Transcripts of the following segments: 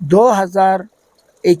2001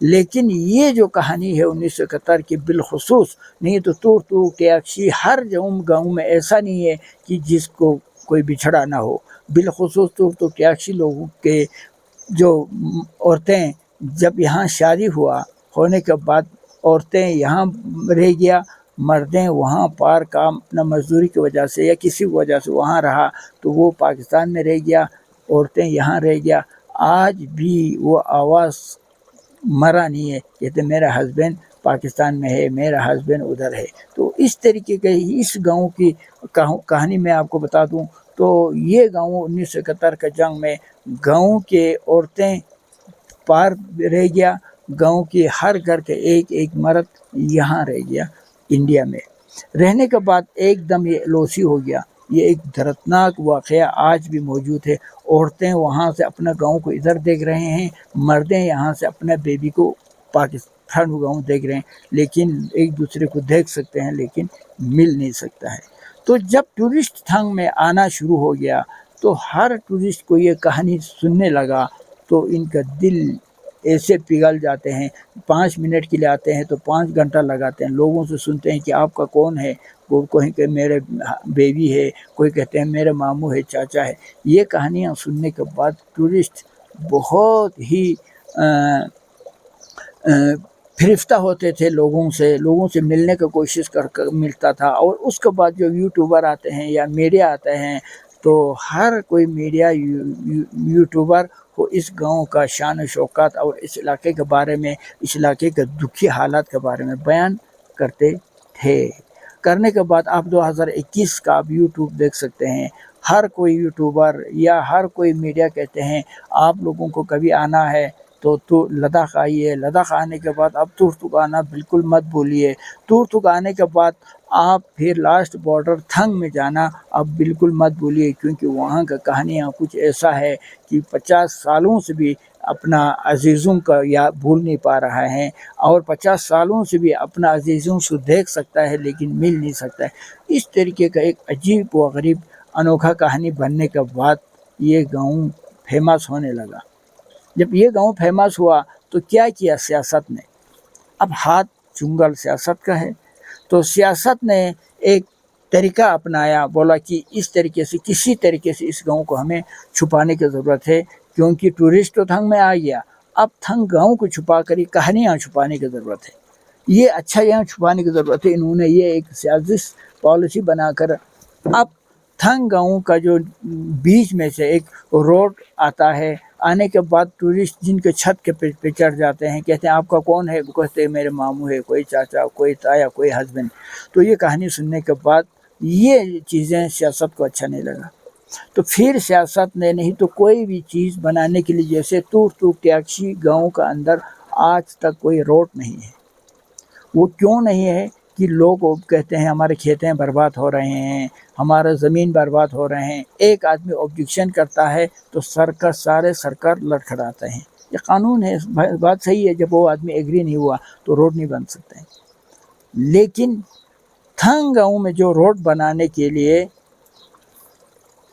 لیکن یہ جو کہانی ہے 1971 کی بالخصوص، نہیں تو تورتو ٹیاکسی ہر گاؤں میں ایسا نہیں ہے کہ جس کو کوئی بچھڑا نہ ہو، بالخصوص تورتو ٹیاکسی لوگوں کے جو عورتیں، جب یہاں شادی ہونے کے بعد عورتیں یہاں رہ گیا، مردیں وہاں پار کام اپنا مزدوری کی وجہ سے یا کسی وجہ سے وہاں رہا، تو وہ پاکستان میں رہ گیا، عورتیں یہاں رہ گیا۔ آج بھی وہ آواز مرا نہیں ہے، کہتے میرا ہسبینڈ پاکستان میں ہے، میرا ہسبینڈ ادھر ہے۔ تو اس طریقے کے اس گاؤں کی کہانی میں آپ کو بتا دوں تو یہ گاؤں 1971 کے جنگ میں گاؤں کے عورتیں پار رہ گیا، گاؤں کے ہر گھر کے ایک ایک مرد یہاں رہ گیا انڈیا میں رہنے کے بعد ایک دم یہ لوسی ہو گیا۔ یہ ایک دردناک واقعہ آج بھی موجود ہے، عورتیں وہاں سے اپنا گاؤں کو ادھر دیکھ رہے ہیں، مردیں یہاں سے اپنا بیبی کو پاکستان گاؤں دیکھ رہے ہیں، لیکن ایک دوسرے کو دیکھ سکتے ہیں لیکن مل نہیں سکتا ہے۔ تو جب ٹورسٹ تھنگ میں آنا شروع ہو گیا تو ہر ٹورسٹ کو یہ کہانی سننے لگا تو ان کا دل ایسے پگھل جاتے ہیں، 5 منٹ کے لیے آتے ہیں تو 5 گھنٹہ لگاتے ہیں، لوگوں سے سنتے ہیں کہ آپ کا کون ہے، وہ کوئی کہ میرے بیوی ہے، کوئی کہتے ہیں میرے ماموں ہے، چاچا ہے۔ یہ کہانیاں سننے کے بعد ٹورسٹ بہت ہی پھرفتہ ہوتے تھے، لوگوں سے ملنے کی کوشش کر ملتا تھا۔ اور اس کے بعد جو یوٹیوبر آتے ہیں یا میڈیا آتے ہیں تو ہر کوئی میڈیا یوٹیوبر کو اس گاؤں کا شان و شوکات اور اس علاقے کے بارے میں، اس علاقے کے دکھی حالات کے بارے میں بیان کرتے تھے۔ کرنے کے بعد آپ 2021 کا آپ یوٹیوب دیکھ سکتے ہیں، ہر کوئی یوٹیوبر یا ہر کوئی میڈیا کہتے ہیں آپ لوگوں کو کبھی آنا ہے تو لداخ آئیے، لداخ آنے کے بعد اب تورتک آنا بالکل مت بولیے، تورتک آنے کے بعد آپ پھر لاسٹ بارڈر تھنگ میں جانا اب بالکل مت بولیے، کیونکہ وہاں کا کہانیاں کچھ ایسا ہے کہ 50 سالوں سے بھی اپنا عزیزوں کا یا بھول نہیں پا رہا ہے، اور 50 سالوں سے بھی اپنا عزیزوں سے دیکھ سکتا ہے لیکن مل نہیں سکتا ہے۔ اس طریقے کا ایک عجیب و غریب انوکھا کہانی بننے کے بعد یہ گاؤں فیمس ہونے لگا۔ جب یہ گاؤں فیمس ہوا تو کیا سیاست نے، اب ہاتھ چنگل سیاست کا ہے، تو سیاست نے ایک طریقہ اپنایا، بولا کہ اس طریقے سے کسی طریقے سے اس گاؤں کو ہمیں چھپانے کی ضرورت ہے، کیونکہ ٹورسٹ تو تھنگ میں آ گیا، اب تھنگ گاؤں کو چھپا کر کہانیاں چھپانے کی ضرورت ہے، یہ اچھا یہاں چھپانے کی ضرورت ہے۔ انہوں نے یہ ایک سیاسی پالیسی بنا کر اب تھنگ گاؤں کا جو بیچ میں سے ایک روڈ آتا ہے، آنے کے بعد ٹورسٹ جن کے چھت کے پہ چڑھ جاتے ہیں، کہتے ہیں آپ کا کون ہے، وہ کہتے ہیں میرے ماموں ہے، کوئی چاچا، کوئی تایا، کوئی ہسبینڈ۔ تو یہ کہانی سننے کے بعد یہ چیزیں سیاست کو اچھا نہیں لگا، تو پھر سیاست نے نہیں تو کوئی بھی چیز بنانے کے لیے، جیسے تورتک ٹیاکسی گاؤں کا اندر آج تک کوئی روڈ نہیں ہے۔ وہ کیوں نہیں ہے کہ لوگ کہتے ہیں ہمارے کھیتیں برباد ہو رہے ہیں، ہمارا زمین برباد ہو رہے ہیں، ایک آدمی آبجیکشن کرتا ہے تو سرکار لڑکھڑاتے ہیں، یہ قانون ہے، بات صحیح ہے، جب وہ آدمی ایگری نہیں ہوا تو روڈ نہیں بن سکتے۔ لیکن تھنگ گاؤں میں جو روڈ بنانے کے لیے،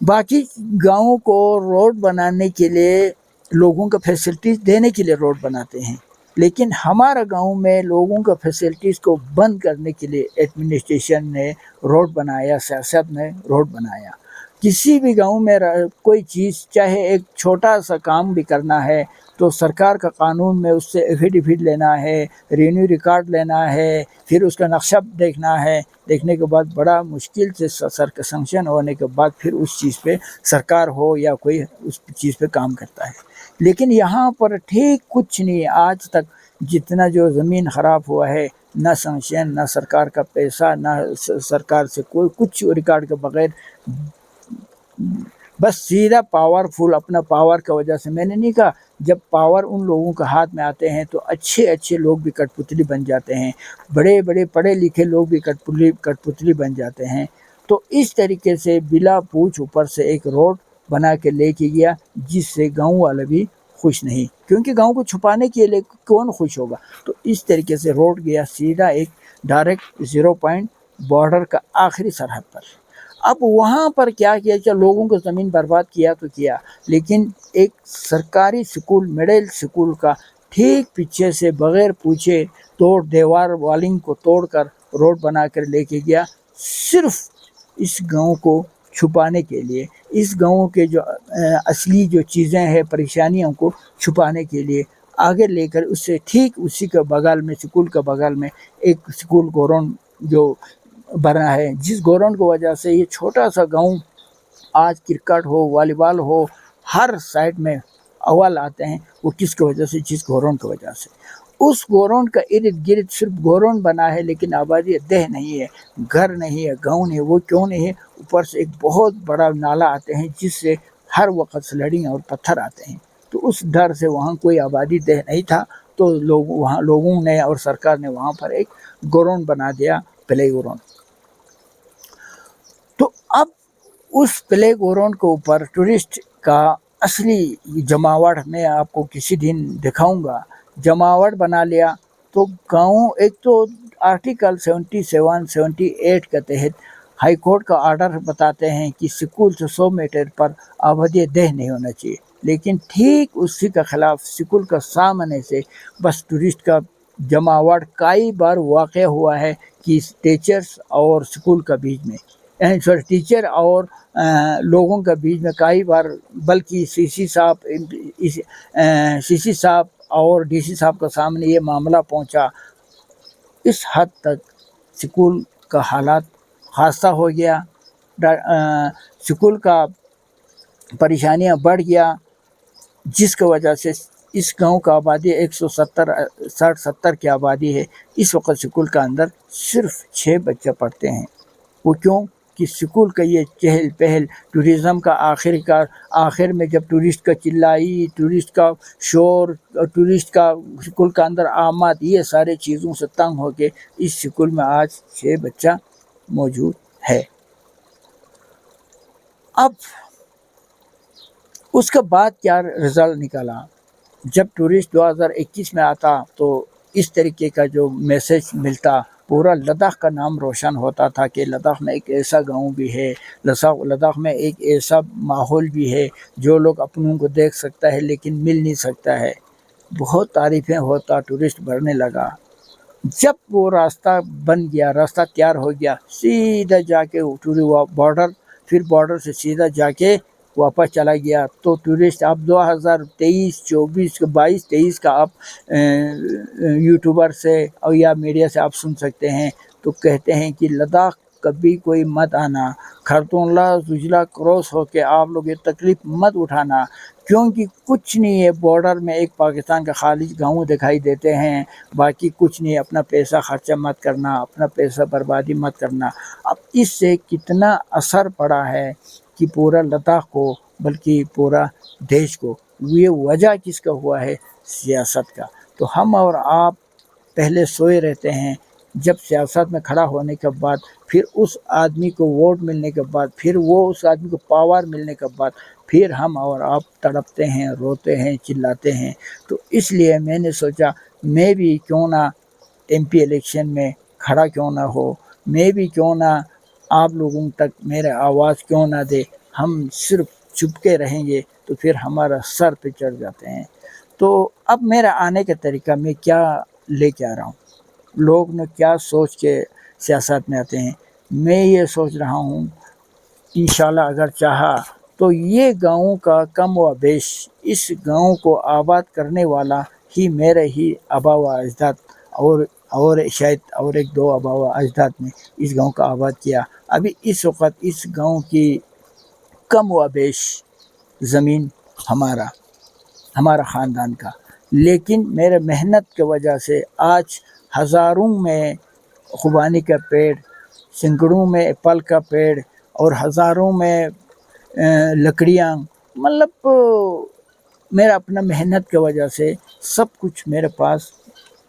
باقی گاؤں کو روڈ بنانے کے لیے لوگوں کو فیسلٹیز دینے کے لیے روڈ بناتے ہیں، لیکن ہمارا گاؤں میں لوگوں کا فیسلٹیز کو بند کرنے کے لیے ایڈمنسٹریشن نے روڈ بنایا، سیاست نے روڈ بنایا۔ کسی بھی گاؤں میں کوئی چیز، چاہے ایک چھوٹا سا کام بھی کرنا ہے تو سرکار کا قانون میں اس سے ایفیڈیوٹ لینا ہے، رینیو ریکارڈ لینا ہے، پھر اس کا نقشہ دیکھنا ہے، دیکھنے کے بعد بڑا مشکل سے سینکشن ہونے کے بعد پھر اس چیز پہ سرکار ہو یا کوئی اس چیز پہ کام کرتا ہے۔ لیکن یہاں پر ٹھیک کچھ نہیں، آج تک جتنا جو زمین خراب ہوا ہے، نہ سینکشن، نہ سرکار کا پیسہ، نہ سرکار سے کوئی کچھ ریکارڈ کے بغیر، بس سیدھا پاورفل اپنا پاور کی وجہ سے۔ میں نے نہیں کہا جب پاور ان لوگوں کے ہاتھ میں آتے ہیں تو اچھے لوگ بھی کٹ پتلی بن جاتے ہیں، بڑے پڑھے لکھے لوگ بھی کٹ پتلی بن جاتے ہیں۔ تو اس طریقے سے بلا پوچھ اوپر سے ایک روڈ بنا کے لے کے گیا، جس سے گاؤں والے بھی خوش نہیں، کیونکہ گاؤں کو چھپانے کے لیے کون خوش ہوگا۔ تو اس طریقے سے روڈ گیا سیدھا ایک ڈائریکٹ 0 پوائنٹ بارڈر کا آخری سرحد پر۔ اب وہاں پر کیا لوگوں کو زمین برباد کیا تو کیا، لیکن ایک سرکاری سکول، مڈل سکول کا ٹھیک پیچھے سے بغیر پوچھے دیوار والنگ کو توڑ کر روڈ بنا کر لے کے گیا، صرف اس گاؤں کو چھپانے کے لیے، اس گاؤں کے جو اصلی جو چیزیں ہیں پریشانیوں کو چھپانے کے لیے آگے لے کر اس سے ٹھیک اسی کے بغل میں، سکول کے بغل میں ایک سکول گراؤنڈ جو بنا ہے، جس گراؤنڈ کی وجہ سے یہ چھوٹا سا گاؤں آج کرکٹ ہو، والی بال ہو، ہر سائڈ میں اول آتے ہیں، وہ کس کی وجہ سے؟ جس گراؤنڈ کی وجہ سے۔ اس گراؤنڈ کا ارد گرد صرف گراؤنڈ بنا ہے، لیکن آبادی دہ نہیں ہے، گھر نہیں ہے، گاؤں نہیں ہے۔ وہ کیوں نہیں ہے؟ اوپر سے ایک بہت بڑا نالا آتے ہیں جس سے ہر وقت سلڑیاں اور پتھر آتے ہیں، تو اس ڈر سے وہاں کوئی آبادی دہ نہیں تھا، تو وہاں لوگوں نے اور سرکار نے وہاں پر ایک گراؤنڈ بنا دیا، پلے گراؤنڈ۔ تو اب اس پلے گراؤنڈ کے اوپر ٹورسٹ کا اصلی جماوٹ میں آپ کو کسی دن دکھاؤں گا، جماوٹ بنا لیا۔ تو گاؤں ایک تو آرٹیکل 77 78 کے تحت ہائی کورٹ کا آرڈر بتاتے ہیں کہ سکول سے 100 میٹر پر آبادی دہ نہیں ہونا چاہیے، لیکن ٹھیک اسی کے خلاف سکول کا سامنے سے بس ٹورسٹ کا جماوٹ کئی بار واقع ہوا ہے کہ ٹیچرز اور سکول کا بیچ میں، ٹیچر اور لوگوں کے بیچ میں کئی بار، بلکہ سی سی صاحب اور ڈی سی صاحب کے سامنے یہ معاملہ پہنچا، اس حد تک سکول کا حالات خاصہ ہو گیا، سکول کا پریشانیاں بڑھ گیا، جس کی وجہ سے اس گاؤں کا آبادی 170 کی آبادی ہے۔ اس وقت سکول کا اندر صرف 6 بچے پڑھتے ہیں۔ وہ کیوں؟ کہ سکول کا یہ چہل پہل، ٹورزم کا آخر میں جب ٹورسٹ کا چلائی، ٹورسٹ کا شور، ٹورسٹ کا سکول کا اندر آمد، یہ سارے چیزوں سے تنگ ہو کے اس سکول میں آج 6 بچہ موجود ہے۔ اب اس کے بعد کیا رزلٹ نکلا؟ جب ٹورسٹ 2021 میں آتا تو اس طریقے کا جو میسج ملتا، پورا لداخ کا نام روشن ہوتا تھا کہ لداخ میں ایک ایسا گاؤں بھی ہے، لداخ میں ایک ایسا ماحول بھی ہے جو لوگ اپنوں کو دیکھ سکتا ہے لیکن مل نہیں سکتا ہے۔ بہت تعریفیں ہوتا، ٹورسٹ بڑھنے لگا۔ جب وہ راستہ بن گیا، راستہ تیار ہو گیا، سیدھا جا کے بارڈر، پھر بارڈر سے سیدھا جا کے واپس چلا گیا، تو ٹورسٹ اب 2023 24 22 23 کا آپ یوٹیوبر سے اور یا میڈیا سے آپ سن سکتے ہیں، تو کہتے ہیں کہ لداخ کبھی کوئی مت آنا، خرطوم زجلا کراس ہو کے آپ لوگ یہ تکلیف مت اٹھانا، کیونکہ کچھ نہیں ہے، بارڈر میں ایک پاکستان کا خالص گاؤں دکھائی دیتے ہیں، باقی کچھ نہیں، اپنا پیسہ خرچہ مت کرنا، اپنا پیسہ بربادی مت کرنا۔ اب اس سے کتنا اثر پڑا ہے کہ پورا لداخ کو، بلکہ پورا دیش کو، یہ وجہ کس کا ہوا ہے؟ سیاست کا۔ تو ہم اور آپ پہلے سوئے رہتے ہیں، جب سیاست میں کھڑا ہونے کے بعد، پھر اس آدمی کو ووٹ ملنے کے بعد، پھر وہ اس آدمی کو پاور ملنے کے بعد، پھر ہم اور آپ تڑپتے ہیں، روتے ہیں، چلاتے ہیں۔ تو اس لیے میں نے سوچا میں بھی کیوں نہ ایم پی الیکشن میں کھڑا کیوں نہ ہو، میں بھی کیوں نہ آپ لوگوں تک میرے آواز کیوں نہ دے۔ ہم صرف چپ کے رہیں گے تو پھر ہمارا سر پہ چڑھ جاتے ہیں۔ تو اب میرا آنے کا طریقہ، میں کیا لے کے آ رہا ہوں، لوگ نے کیا سوچ کے سیاست میں آتے ہیں، میں یہ سوچ رہا ہوں انشاءاللہ اگر چاہا تو یہ گاؤں کا کم و بیش، اس گاؤں کو آباد کرنے والا ہی میرے ہی آبا و اجداد اور شاید اور ایک دو آبا و اجداد نے اس گاؤں کا آباد کیا۔ ابھی اس وقت اس گاؤں کی کم و بیش زمین ہمارا خاندان کا، لیکن میرے محنت کی وجہ سے آج ہزاروں میں خوبانی کا پیڑ، سینکڑوں میں ایپل کا پیڑ اور ہزاروں میں لکڑیاں، مطلب میرا اپنا محنت کی وجہ سے سب کچھ میرے پاس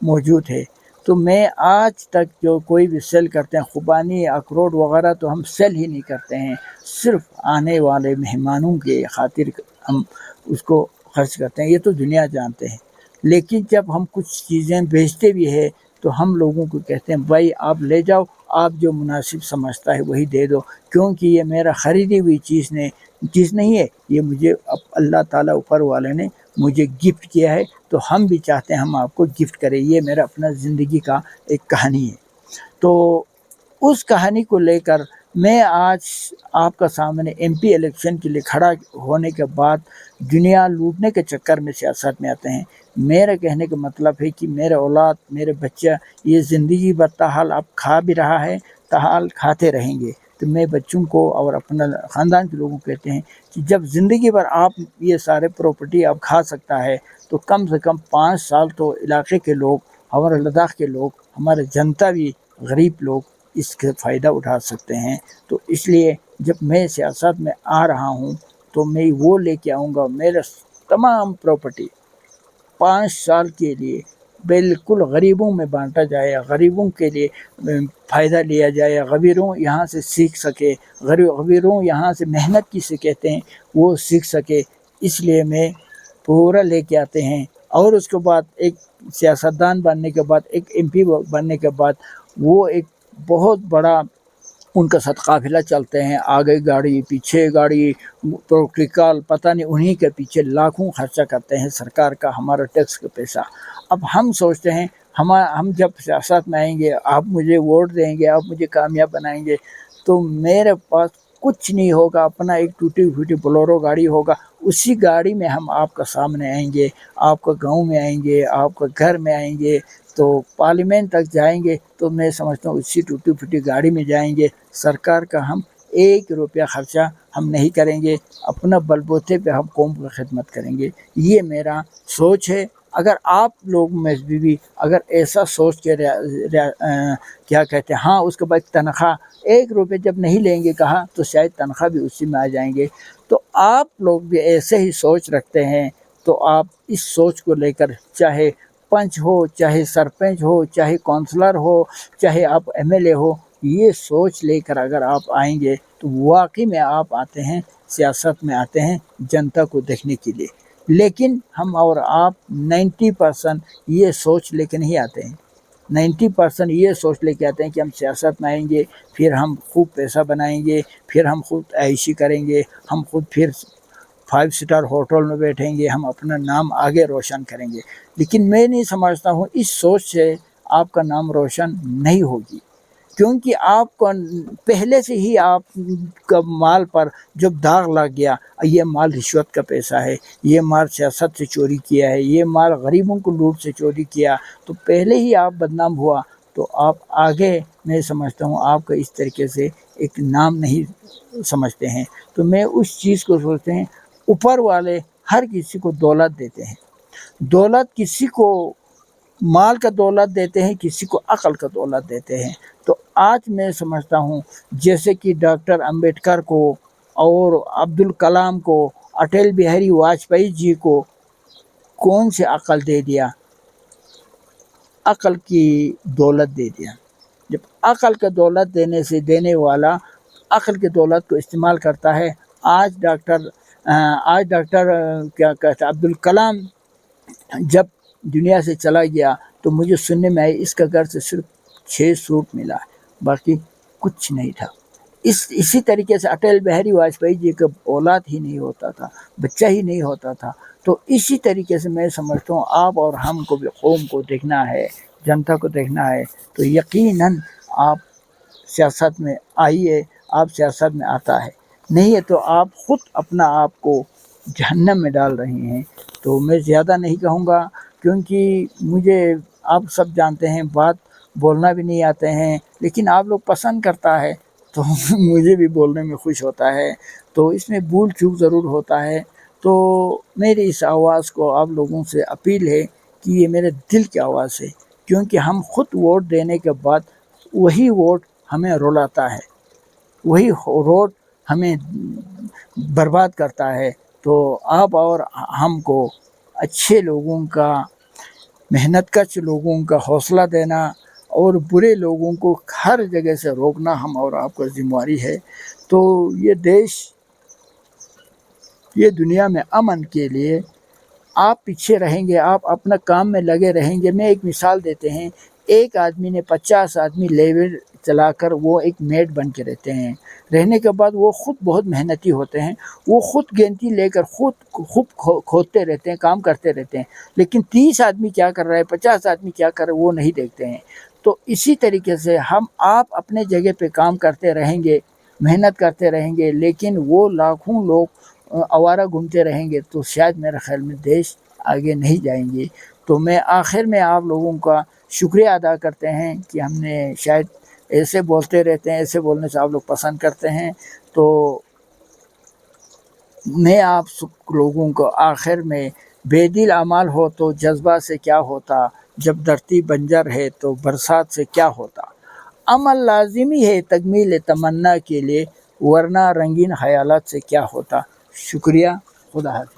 موجود ہے۔ تو میں آج تک جو کوئی بھی سیل کرتے ہیں، خوبانی، اخروٹ وغیرہ، تو ہم سیل ہی نہیں کرتے ہیں، صرف آنے والے مہمانوں کے خاطر ہم اس کو خرچ کرتے ہیں، یہ تو دنیا جانتے ہیں۔ لیکن جب ہم کچھ چیزیں بیچتے بھی ہیں تو ہم لوگوں کو کہتے ہیں بھائی آپ لے جاؤ، آپ جو مناسب سمجھتا ہے وہی دے دو، کیونکہ یہ میرا خریدی ہوئی چیز نہیں ہے، یہ مجھے اللہ تعالیٰ اوپر والے نے مجھے گفٹ کیا ہے، تو ہم بھی چاہتے ہیں ہم آپ کو گفٹ کریں۔ یہ میرا اپنا زندگی کا ایک کہانی ہے۔ تو اس کہانی کو لے کر میں آج آپ کا سامنے ایم پی الیکشن کے لیے کھڑا ہونے کے بعد دنیا لوٹنے کے چکر میں سیاست میں آتے ہیں۔ میرا کہنے کا مطلب ہے کہ میرے اولاد، میرے بچہ یہ زندگی بھر تاحال اب کھا بھی رہا ہے، تاحال کھاتے رہیں گے۔ تو میں بچوں کو اور اپنا خاندان کے لوگوں کو کہتے ہیں کہ جب زندگی بھر آپ یہ سارے پراپرٹی آپ کھا سکتا ہے، تو کم سے کم 5 سال تو علاقے کے لوگ، ہمارے لداخ کے لوگ، ہمارے جنتا بھی، غریب لوگ اس کا فائدہ اٹھا سکتے ہیں۔ تو اس لیے جب میں سیاست میں آ رہا ہوں تو میں وہ لے کے آؤں گا، میرا تمام پراپرٹی 5 سال کے لیے بالکل غریبوں میں بانٹا جائے، غریبوں کے لیے فائدہ لیا جائے، غریبوں یہاں سے سیکھ سکے، غریبوں یہاں سے محنت کسے کہتے ہیں وہ سیکھ سکے۔ اس لیے میں پورا لے کے آتے ہیں۔ اور اس کے بعد ایک سیاستدان بننے کے بعد، ایک ایم پی بننے کے بعد، وہ ایک بہت بڑا ان کا ساتھ قافلہ چلتے ہیں، آگے گاڑی پیچھے گاڑی، پروٹوکول پتہ نہیں، انہی کے پیچھے لاکھوں خرچہ کرتے ہیں سرکار کا، ہمارا ٹیکس کا پیسہ۔ اب ہم سوچتے ہیں ہم جب سیاست میں آئیں گے، آپ مجھے ووٹ دیں گے، آپ مجھے کامیاب بنائیں گے، تو میرے پاس کچھ نہیں ہوگا، اپنا ایک ٹوٹی پھوٹی بلورو گاڑی ہوگا، اسی گاڑی میں ہم آپ کا سامنے آئیں گے، آپ کا گاؤں میں آئیں گے، آپ کا گھر میں آئیں گے، تو پارلیمنٹ تک جائیں گے۔ تو میں سمجھتا ہوں اسی ٹوٹی پھوٹی گاڑی میں جائیں گے، سرکار کا ہم 1 روپیہ خرچہ ہم نہیں کریں گے، اپنا بل بوتے پہ ہم قوم کی خدمت کریں گے۔ یہ میرا سوچ ہے۔ اگر آپ لوگ میں بھی اگر ایسا سوچ کے کیا کہتے ہیں، ہاں اس کے بعد تنخواہ 1 روپے جب نہیں لیں گے کہا، تو شاید تنخواہ بھی اسی میں آ جائیں گے۔ تو آپ لوگ بھی ایسے ہی سوچ رکھتے ہیں، تو آپ اس سوچ کو لے کر، چاہے پنچ ہو، چاہے سرپنچ ہو، چاہے کونسلر ہو، چاہے آپ ایم ایل اے ہو، یہ سوچ لے کر اگر آپ آئیں گے تو واقعی میں آپ آتے ہیں، سیاست میں آتے ہیں جنتا کو دیکھنے کے لیے۔ لیکن ہم اور آپ 90% یہ سوچ لے کے نہیں آتے ہیں۔ 90% یہ سوچ لے کے آتے ہیں کہ ہم سیاست میں آئیں گے، پھر ہم خوب پیسہ بنائیں گے، پھر ہم خود عیشی کریں گے، ہم خود پھر 5 سٹار ہوٹل میں بیٹھیں گے، ہم اپنا نام آگے روشن کریں گے۔ لیکن میں نہیں سمجھتا ہوں اس سوچ سے آپ کا نام روشن نہیں ہوگی، کیونکہ آپ کو پہلے سے ہی آپ کا مال پر جب داغ لگ گیا، یہ مال رشوت کا پیسہ ہے، یہ مال سیاست سے چوری کیا ہے، یہ مال غریبوں کو لوٹ سے چوری کیا، تو پہلے ہی آپ بدنام ہوا، تو آپ آگے میں سمجھتا ہوں آپ کا اس طریقے سے ایک نام نہیں سمجھتے ہیں۔ تو میں اس چیز کو سوچتے ہیں، اوپر والے ہر کسی کو دولت دیتے ہیں، دولت کسی کو مال کا دولت دیتے ہیں، کسی کو عقل کا دولت دیتے ہیں۔ تو آج میں سمجھتا ہوں جیسے کہ ڈاکٹر امبیڈکر کو اور عبدالکلام کو، اٹل بہاری واجپئی جی کو کون سے عقل دے دیا؟ عقل کی دولت دے دیا۔ جب عقل کا دولت دینے والا عقل کی دولت کو استعمال کرتا ہے، آج ڈاکٹر کیا کہتا ہے عبدالکلام جب دنیا سے چلا گیا، تو مجھے سننے میں آئی اس کا گھر سے صرف 6 سوٹ ملا، باقی کچھ نہیں تھا۔ اسی طریقے سے اٹل بہاری واجپئی جی کا اولاد ہی نہیں ہوتا تھا، بچہ ہی نہیں ہوتا تھا۔ تو اسی طریقے سے میں سمجھتا ہوں آپ اور ہم کو بھی قوم کو دیکھنا ہے، جنتا کو دیکھنا ہے، تو یقیناً آپ سیاست میں آئیے۔ آپ سیاست میں آتا ہے نہیں ہے تو آپ خود اپنا آپ کو جہنم میں ڈال رہے ہیں۔ تو میں زیادہ نہیں کہوں گا، کیونکہ مجھے آپ سب جانتے ہیں بات بولنا بھی نہیں آتے ہیں، لیکن آپ لوگ پسند کرتا ہے تو مجھے بھی بولنے میں خوش ہوتا ہے، تو اس میں بھول چوک ضرور ہوتا ہے۔ تو میری اس آواز کو آپ لوگوں سے اپیل ہے کہ یہ میرے دل کی آواز ہے، کیونکہ ہم خود ووٹ دینے کے بعد وہی ووٹ ہمیں رلاتا ہے، وہی ووٹ ہمیں برباد کرتا ہے۔ تو آپ اور ہم کو اچھے لوگوں کا، محنت کش لوگوں کا حوصلہ دینا اور برے لوگوں کو ہر جگہ سے روکنا ہم اور آپ کا ذمہ داری ہے۔ تو یہ دیش، یہ دنیا میں امن کے لیے آپ پیچھے رہیں گے، آپ اپنا کام میں لگے رہیں گے۔ میں ایک مثال دیتے ہیں، ایک آدمی نے 50 آدمی لیبر چلا کر وہ ایک میڈ بن کے رہتے ہیں. رہنے کے بعد وہ خود بہت محنتی ہوتے ہیں، وہ خود گینتی لے کر خود کھودتے رہتے ہیں، کام کرتے رہتے ہیں، لیکن 30 آدمی کیا کر رہا ہے، 50 آدمی کیا کر رہے ہیں وہ نہیں دیکھتے ہیں. تو اسی طریقے سے آپ اپنے جگہ پہ کام کرتے رہیں گے، محنت کرتے رہیں گے، لیکن وہ لاکھوں لوگ آوارہ گھومتے رہیں گے تو شاید میرے خیال میں دیش آگے نہیں جائیں گے. تو میں آخر میں آپ لوگوں کا شکریہ ادا کرتے ہیں کہ ہم نے شاید ایسے بولتے رہتے ہیں، ایسے بولنے سے آپ لوگ پسند کرتے ہیں. تو میں آپ لوگوں کو آخر میں بے دل اعمال ہو تو جذبہ سے کیا ہوتا، جب دھرتی بنجر ہے تو برسات سے کیا ہوتا، عمل لازمی ہے تکمیل تمنا کے لیے ورنہ رنگین خیالات سے کیا ہوتا. شکریہ. خدا حافظ.